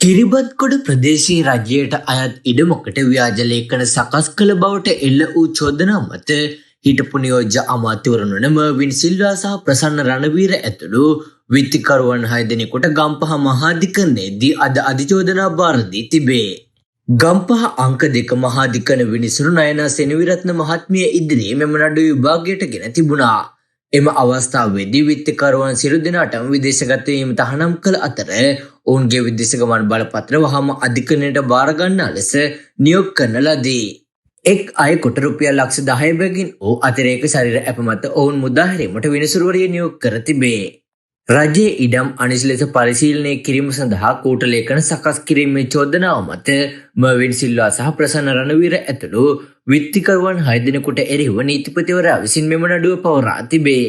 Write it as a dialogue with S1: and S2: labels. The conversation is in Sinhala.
S1: කිරිබත්ගොඩ ප්‍රදේශයේ රජයට අයත් ඉඩමකට ව්‍යාජ ලේඛන සකස් කළ බවට එල්ල වූ චෝදනා මත හිටපු නියෝජ්‍ය අමාත්‍යවරුන් වන මර්වින් සිල්වා සහ ප්‍රසන්න රණවීර ඇතුළු විත්තිකරුවන් 6 දෙනෙකුට ගම්පහ මහාධිකරණයේදී අද අධිචෝදනා භාර දී තිබේ. ගම්පහ අංක 2 මහාධිකරණ විනිසුරු නයනා සෙනවිරත්න මහත්මිය ඉදිරියේ මෙම නඩු විභාගයට ගෙන තිබුණා. එම අවස්ථාවේදී විත්තිකරුවන් සියලු දෙනාටම විදේශගත වීම තහනම් කළ අතර ඔවුන්ගේ විදේශ ගමන් බලපත්‍ර වහාම අධිකරණයට බාර ගන්නා ලෙස නියෝග කරන ලදී. එක් අයෙකුට රුපියල් ලක්ෂ 10 බැගින් වූ අතිරේක ශරීර ඇප මත ඔවුන් මුදා හැරීමට විනිසුරුවරිය නියෝග කර තිබේ. රජයේ ඉඩම් අනිසි ලෙස පරිශීලනය කිරීම සඳහා කූට ලේඛන සකස් කිරීමේ චෝදනාව මත මර්වින් සිල්වා සහ ප්‍රසන්න රණවීර ඇතුළු විත්තිකරුවන් 6 දෙනෙකුට එරෙහිව නීතිපතිවරයා විසින් මෙම නඩුව පවරා තිබේ.